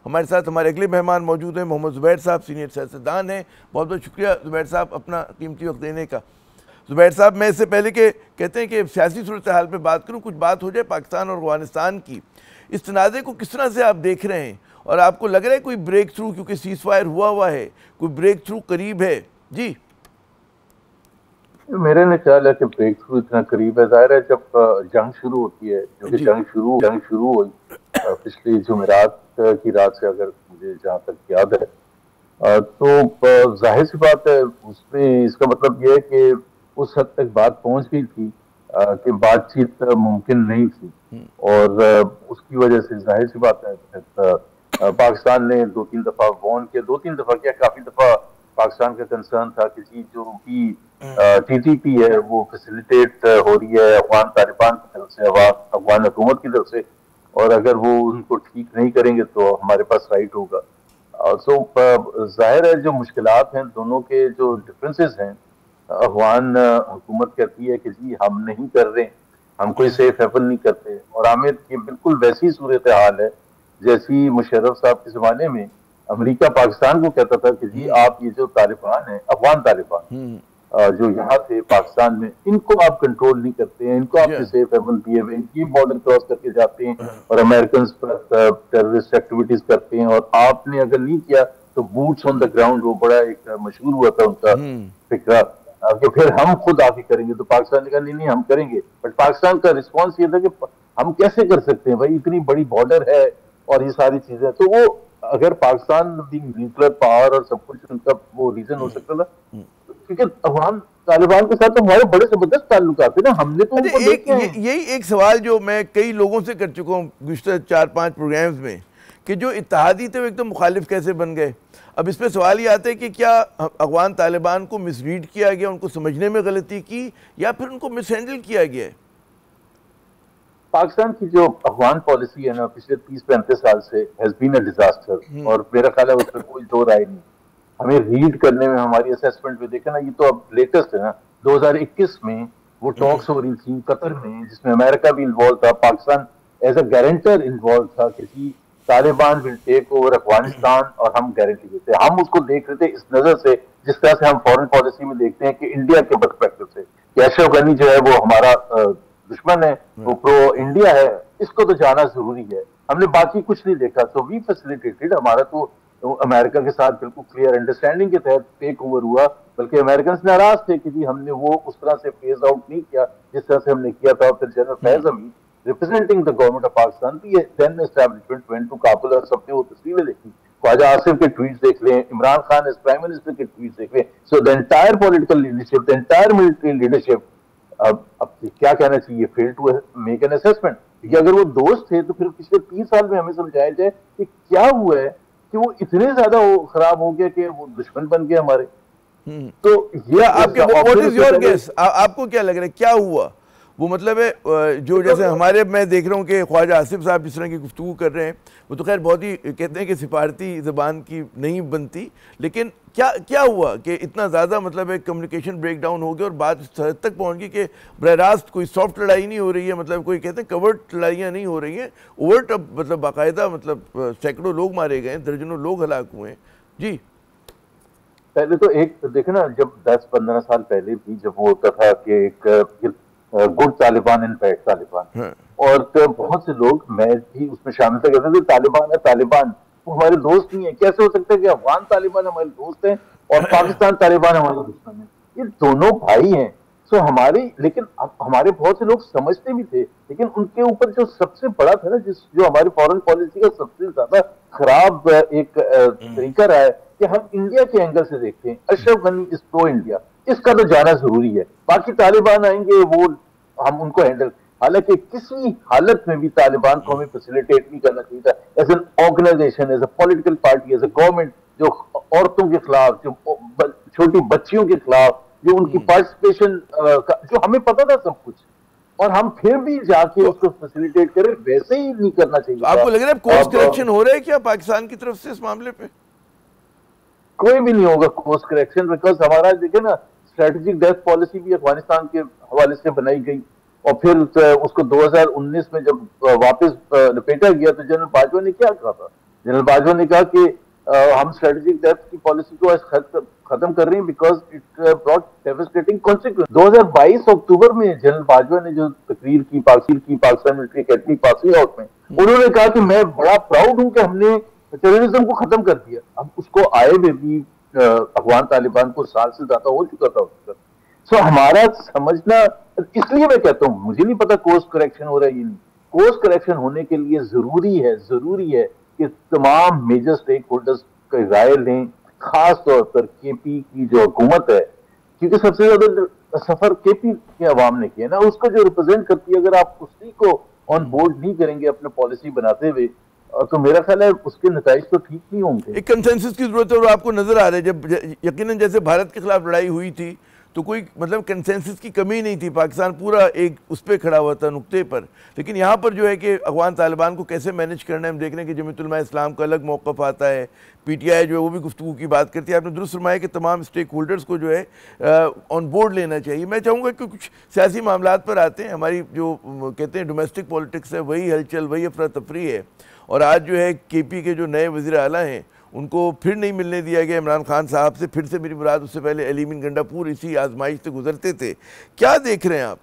हमारे साथ हमारे अगले मेहमान मौजूद हैं, मोहम्मद ज़ुबैर साहब, सीनियर सियासतदान हैं। बहुत बहुत शुक्रिया ज़ुबैर साहब अपना कीमती वक्त देने का। ज़ुबैर साहब, मैं इससे पहले के कहते हैं कि सियासी सूरत हाल पर बात करूँ, कुछ बात हो जाए पाकिस्तान और अफगानिस्तान की। इस तनाज़े को किस तरह से आप देख रहे हैं और आपको लग रहा है कोई ब्रेक थ्रू, क्योंकि सीज़ फायर हुआ है, कोई ब्रेक थ्रू करीब है? जी, मेरे ने ख्याल है कि ब्रेक थ्रू इतना करीब है। जाहिर है जब जंग शुरू होती है, जो कि जी, जंग शुरू हुई पिछली जुमेरात की रात से, अगर मुझे जहाँ तक याद है, जाहिर सी बात है उसमें इसका मतलब यह है कि उस हद तक बात पहुंच गई थी कि बातचीत मुमकिन नहीं थी। और उसकी वजह से जाहिर सी बात है पाकिस्तान ने 2-3 दफा वार्न किया, 2-3 दफा क्या, काफी दफा पाकिस्तान का कंसर्न था कि जी जो भी टीटीपी है वो फैसिलिटेट हो रही है अफगान तालिबान की तरफ से, अफगान हुकूमत की तरफ से, और अगर वो उनको ठीक नहीं करेंगे तो हमारे पास राइट होगा। सो जाहिर है जो मुश्किलात हैं, दोनों के जो डिफरेंसेस हैं, अफगान हुकूमत कहती है कि जी हम नहीं कर रहे, हम कोई सेफ हेवन नहीं करते, और आमिर ये बिल्कुल वैसी सूरत हाल है जैसी मुशर्रफ साहब के जमाने में अमेरिका पाकिस्तान को कहता था कि जी आप ये जो तालिबान है, अफगान तालिबान जो यहाँ थे पाकिस्तान में, इनको आप कंट्रोल नहीं करते हैं, इनको आपने सेफ हेवन दिए हुए, ये बॉर्डर क्रॉस करके जाते हैं और अमेरिकन पर टेररिस्ट एक्टिविटीज करते हैं, और आपने अगर नहीं किया तो बूट्स ऑन द ग्राउंड, वो बड़ा एक मशहूर हुआ था उनका फिक्रा कि फिर हम खुद आके करेंगे। तो पाकिस्तान ने कहा नहीं नहीं हम करेंगे, बट पाकिस्तान का रिस्पॉन्स ये था कि हम कैसे कर सकते हैं भाई, इतनी बड़ी बॉर्डर है और ये सारी चीजें। तो वो अगर पाकिस्तान न्यूक्लियर पावर और सब कुछ उनका वो रीजन हो सकता था, क्योंकि अफगान तालिबान के साथ तो हमारे बड़े जबरदस्त ताल्लुकात है ना, हमने तो उनको देखे हैं। यही एक सवाल जो मैं कई लोगों से कर चुका हूँ गुज़श्ता 4-5 प्रोग्राम्स में, कि जो इत्तेहादी थे वो एकदम मुखालिफ कैसे बन गए। अब इस पर सवाल ये आता है कि क्या अफगान तालिबान को मिसरीड किया गया, उनको समझने में गलती की, या फिर उनको मिसहैंडल किया गया है? पाकिस्तान की जो अफगान पॉलिसी है ना पिछले 30-35 साल से हैज बीन अ डिजास्टर, और मेरा ख्याल है उस पर कोई दो राय नहीं। हमें रीड करने में, हमारी असेसमेंट में देखे ना, ये तो अब लेटेस्ट है ना, 2021 में वो टॉक्स हो रही थी कतर में, जिसमें अमेरिका भी इन्वॉल्व था, Pakistan as a guarantor involve था कि जी Taliban will take over Afghanistan, और हम गारंटी देते। हम उसको देख रहे थे इस नजर से जिस तरह से हम फॉरेन पॉलिसी में देखते हैं कि इंडिया के पर्सपेक्टिव से कि अशरफ गनी जो है वो हमारा दुश्मन है, वो प्रो इंडिया है, इसको तो जाना जरूरी है। हमने बाकी कुछ नहीं देखा। सो वी फैसिलिटेटेड, हमारा तो अमेरिका के साथ बिल्कुल क्लियर अंडरस्टैंडिंग के तहत टेक ओवर हुआ, बल्कि अमेरिकन नाराज थे कि जी हमने वो उस तरह से फेज आउट नहीं किया जिस तरह से हमने किया था। फिर general Faiz Amin representing the government of Pakistan, भी then establishment went to Kabul, और सबने वो तस्वीरें देखी, ख्वाजा आसिफ के ट्वीट्स देख लें, Imran Khan as prime minister के ट्वीट्स देख लें। So the entire political leadership, the entire military leadership, अब क्या कहना चाहिए, fail to make an assessment. क्योंकि अगर वो दोस्त थे तो फिर पिछले 30 साल में हमें समझाया जाए कि क्या हुआ है कि वो इतने ज्यादा वो खराब हो गया कि वो दुश्मन बन गए हमारे। तो ये आपके व्हाट इज योर गेस, आपको क्या लग रहा है क्या हुआ? वो मतलब है जो जैसे हमारे, मैं देख रहा हूँ कि ख्वाजा आसिफ साहब जिस तरह की गुफ्तगू कर रहे हैं, वो तो खैर बहुत ही कहते हैं कि सिफारती ज़बान की नहीं बनती, लेकिन क्या क्या हुआ कि इतना ज़्यादा मतलब है कम्युनिकेशन ब्रेक डाउन हो गया और बात इस हद तक पहुँच गई कि बरह रास्त कोई सॉफ्ट लड़ाई नहीं हो रही है, मतलब कोई कहते हैं कवर्ट लड़ाइयाँ नहीं हो रही हैं, ओवर्ट, अब मतलब बाकायदा मतलब सैकड़ों लोग मारे गए, दर्जनों लोग हलाक हुए हैं। जी, पहले तो एक देखे ना, जब 10-15 साल पहले भी जब वो होता था कि एक good Taliban and bad Taliban, और तो बहुत से लोग, मैं भी उसमें शामिल था, कहते थे तालिबान है तालिबान, वो हमारे दोस्त नहीं है। कैसे हो सकता है कि अफगान तालिबान हमारे दोस्त हैं और पाकिस्तान तालिबान हमारे दुश्मन है? ये दोनों भाई हैं। सो हमारे, लेकिन हमारे बहुत से लोग समझते भी थे, लेकिन उनके ऊपर जो सबसे बड़ा था ना, जो हमारी फॉरेन पॉलिसी का सबसे ज्यादा खराब एक तरीका रहा है कि हम इंडिया के एंगल से देखते हैं। Ashraf Ghani is pro India, इसका तो जाना जरूरी है, बाकी तालिबान आएंगे वो हम उनको हैंडल। हालांकि किसी हालत में भी तालिबान को हमें फैसिलिटेट नहीं करना चाहिए था as an organisation, as a political party, as a government, जो औरतों के खिलाफ, जो छोटी बच्चियों के खिलाफ, जो उनकी पार्टिसिपेशन, जो हमें पता था सब कुछ, और हम फिर भी जाके उसको फैसिलिटेट करें, वैसे ही नहीं करना चाहिए। तो आपको लग रहा है कोर्स करेक्शन हो रहा है क्या पाकिस्तान की तरफ से इस मामले पे? कोई भी नहीं होगा कोर्स करेक्शन, बिकॉज हमारा देखे ना, स्ट्रेटेजिक डेथ पॉलिसी भी अफगानिस्तान के हवाले से बनाई गई, और फिर उसको 2019 में जब वापस लपेटा गया तो जनरल बाजवा ने क्या कहा था, जनरल बाजवा ने कहा कि हम स्ट्रेटेजिक डेप्थ की पॉलिसी को खत्म कर रहे हैं because it brought devastating consequence. 2022 अक्टूबर में जनरल बाजवा ने जो तकरीर की Pakistan military academy passing out में, उन्होंने कहा कि मैं बड़ा प्राउड हूं कि हमने टेररिज्म को खत्म कर दिया। अब उसको आए में भी अफगान तालिबान को साल से ज्यादा हो चुका था। सो हमारा समझना, इसलिए मैं कहता हूं मुझे नहीं पता कोर्स करेक्शन हो रहा है ये नहीं, कोर्स करेक्शन होने के लिए जरूरी है कि तमाम मेजर स्टेक होल्डर्स की राय लें, खास तौर पर केपी की जो हुकूमत है, क्योंकि सबसे ज्यादा सफर केपी के अवाम ने किया ना, उसको जो रिप्रेजेंट करती है, अगर आप उसी को ऑन बोर्ड नहीं करेंगे अपने पॉलिसी बनाते हुए, तो मेरा ख्याल है उसके नतीजे तो ठीक नहीं होंगे। एक कंसेंसस की जरूरत है और आपको नजर आ रहा है, जब यकीनन जैसे भारत के खिलाफ लड़ाई हुई थी तो कोई मतलब कंसेंसस की कमी नहीं थी, पाकिस्तान पूरा एक उस पर खड़ा हुआ था नुक्ते पर। लेकिन यहाँ पर जो है कि अफगान तालिबान को कैसे मैनेज करना है, हम देख रहे हैं कि जमीयत उलमा इस्लाम का अलग मौक़िफ़ आता है, पीटीआई जो है वो भी गुफ्तगू की बात करती है। आपने दुरुस्त फरमाया कि तमाम स्टेक होल्डर्स को जो है ऑन बोर्ड लेना चाहिए। मैं चाहूँगा कि कुछ सियासी मामलात पर आते हैं, हमारी जो कहते हैं डोमेस्टिक पॉलिटिक्स है, वही हलचल, वही अफरा तफरी है। और आज जो है केपी के जो नए वज़ीर आला हैं उनको फिर नहीं मिलने दिया गया इमरान खान साहब से, फिर से मेरी मुराद उससे पहले अली अमीन गंडापुर इसी आजमाइश से गुजरते थे। क्या देख रहे हैं आप?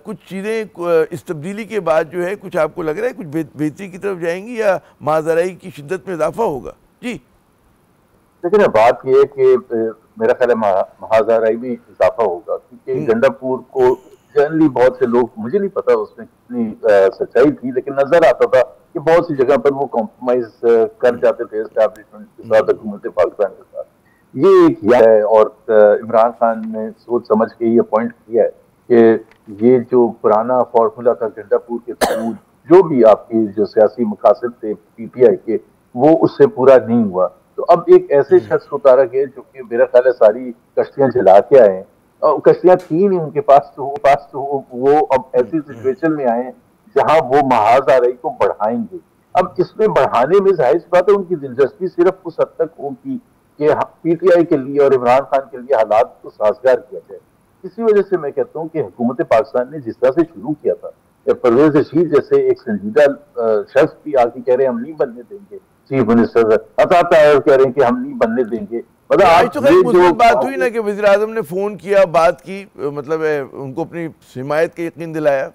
कुछ चीज़ें इस तब्दीली के बाद जो है कुछ आपको लग रहा है कुछ बेहतरी की तरफ जाएंगी या माजराई की शिद्दत में इजाफा होगा? जी लेकिन बात यह है कि मेरा ख्याल है महाजराई में इजाफा होगा, क्योंकि गंडापुर को जनरली बहुत से लोग, मुझे नहीं पता उसमें कितनी सच्चाई थी, लेकिन नजर आता था कि बहुत सी जगह पर वो कॉम्प्रोमाइज कर जाते थे एस्टैब्लिशमेंट के साथ, हुकूमत पाकिस्तान के साथ। ये एक है, और इमरान खान ने सोच समझ के ये पॉइंट किया है कि ये जो पुराना फॉर्मूला था गंडापुर के थ्रू, जो भी आपकी जो सियासी मकासद थे पीटीआई के, वो उससे पूरा नहीं हुआ। तो अब एक ऐसे शख्स को उतारा गया जो कि मेरा ख्याल है सारी कश्तियां जला के आए हैं, और कश्तियां थी नहीं उनके पास, तो वो अब ऐसी सिचुएशन में आए जहां वो महाजराई को बढ़ाएंगे। अब इसमें बढ़ाने में जाहिर सी बात है उनकी दिलचस्पी सिर्फ उस हद तक होगी कि पीटीआई के लिए और इमरान खान के लिए हालात को साजगार किया जाए। इसी वजह से मैं कहता हूँ कि हुकूमत पाकिस्तान ने जिस तरह से शुरू किया था, परवेज रशीद जैसे एक संजीदा शख्स भी आके कह रहे हैं हम नहीं बनने देंगे, चीफ मिनिस्टर अता तायर कह रहे हैं कि हम नहीं बनने देंगे। मतलब आज तो जो बात हुई ना कि वज़ीर आज़म ने फोन किया, बात की, मतलब उनको अपनी हिमायत का यकीन दिलाया।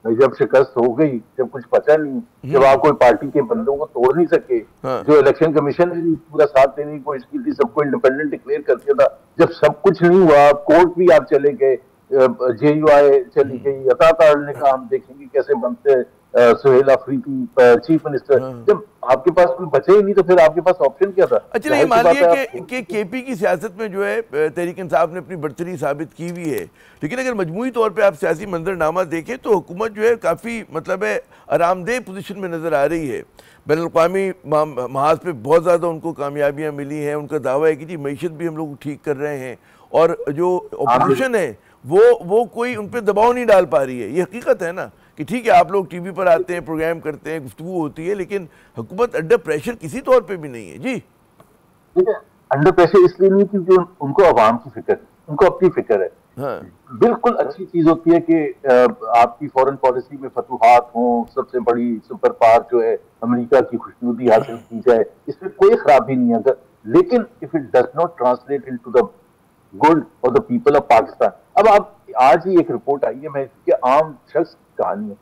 जब शिकस्त हो गई, जब कुछ बचा नहीं, जब आप कोई पार्टी के बंदों को तोड़ नहीं सके, जो इलेक्शन कमीशन ने पूरा साथ देने की कोशिश की थी, सबको इंडिपेंडेंट डिक्लेयर कर दिया था, जब सब कुछ नहीं हुआ, कोर्ट भी आप चले गए, JUI चली गई, अता तायर ने कहा हम देखेंगे कैसे बनते सुहेल अफरीदी चीफ मिनिस्टर, जब आपके पास कोई बचे ही नहीं तो फिर आपके पास ऑप्शन क्या था? अच्छा नहीं, मान लिया कि केपी की सियासत में जो है तहरीक इंसाफ ने अपनी बढ़तरी साबित की हुई है, लेकिन अगर मजमूई तौर पे आप सियासी मंजरनामा देखें तो हुकूमत जो है काफ़ी मतलब है आरामदेह पोजीशन में नज़र आ रही है। बैनुल-अक़वामी महाज पे बहुत ज़्यादा उनको कामयाबियाँ मिली हैं। उनका दावा है कि जी मईशत भी हम लोग ठीक कर रहे हैं, और जो अपोजिशन है वो कोई उन पर दबाव नहीं डाल पा रही है। ये हकीकत है ना कि ठीक है आप लोग टीवी पर आते हैं, प्रोग्राम करते हैं, गुफ्तगू होती है, लेकिन हुकूमत अंडर प्रेशर किसी तौर पे भी नहीं है। जी ठीक है, अंडर प्रेशर इसलिए नहीं क्योंकि उनको अवाम की फिक्र, उनको अपनी फिक्र है। हाँ। बिल्कुल अच्छी चीज होती है कि आपकी फॉरेन पॉलिसी में फतूहात हों, सबसे बड़ी सुपर पावर जो है अमेरिका की खुशनुदी हासिल की जाए, इसमें कोई खराबी नहीं है, लेकिन if it does not translate into the good for the people of Pakistan. अब आप आज ही एक रिपोर्ट आई है, मैं कि आम शख्स कहानी है,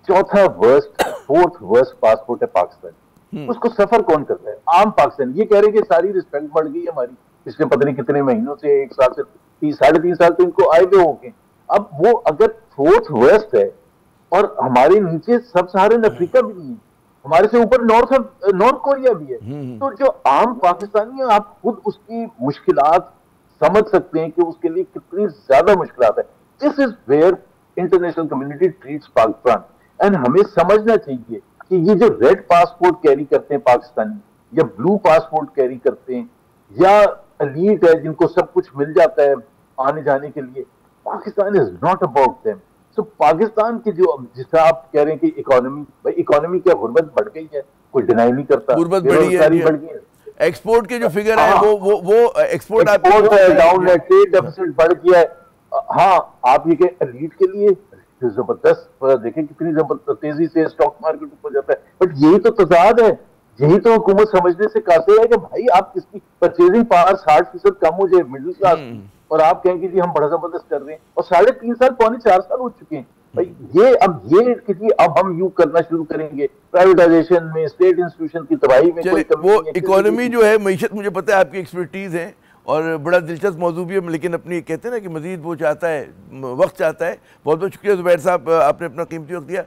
फोर्थ वर्स्ट पासपोर्ट है पाकिस्तान, उसको सफर कौन करता है? आम पाकिस्तान। ये कह रहे हैं कि सारी रिस्पेक्ट बढ़ गई हमारी पिछले पता नहीं कितने महीनों से, 1 साल से 3-3.5 साल तो इनको आए हुए होंगे। अब वो अगर फोर्थ वर्स्ट है और हमारे नीचे सब सहारन अफ्रीका भी नहीं है, हमारे से ऊपर नॉर्थ कोरिया भी है, तो जो आम पाकिस्तानी है आप खुद उसकी मुश्किलात समझ सकते हैं कि उसके लिए कितनी ज्यादा मुश्किलात है। This is where international community treats Pakistan, and हमें समझना चाहिए कि ये जो रेड पासपोर्ट कैरी करते हैं पाकिस्तानी, या ब्लू पासपोर्ट कैरी करते हैं, या एलीट है जिनको सब कुछ मिल जाता है आने जाने के लिए, Pakistan is not about them. So Pakistan की जो, जिस आप कह रहे हैं कि इकोनॉमी, भाई इकोनॉमी क्या गुर्बत बढ़ गई है, कोई डिनाई नहीं करता, गुर्बत बढ़ी है, एक्सपोर्ट के जो फिगर है वो एक्सपोर्ट डाउन है, ट्रेड डेफिसिट बढ़ गया है। हाँ, आप ये एलीट के लिए जबरदस्त, देखें कितनी जबरदस्त तेजी से स्टॉक मार्केट ऊपर जाता है। बट यही तो तजाद है, यही तो हुकूमत समझने से कासिर है कि भाई आप किसकी परचेजिंग पावर 60% कम हो जाए मिडिल क्लास की, और आप कहेंगे जी हम बड़ा जबरदस्त कर रहे हैं, और 3.5 साल 4.25 साल हो चुके हैं भाई। ये किसी अब हम यू करना शुरू करेंगे प्राइवेटाइजेशन में, स्टेट इंस्टीट्यूशन की तबाही में कोई कमी वो नहीं है। इकोनॉमी जो है, मीशत, मुझे पता है आपकी एक्सपर्टीज़ है और बड़ा दिलचस्प मौजू भी है, लेकिन अपनी कहते हैं ना कि मजीद वो चाहता है, वक्त चाहता है। बहुत बहुत शुक्रिया ज़ुबैर साहब, आपने अपना कीमती वक्त दिया।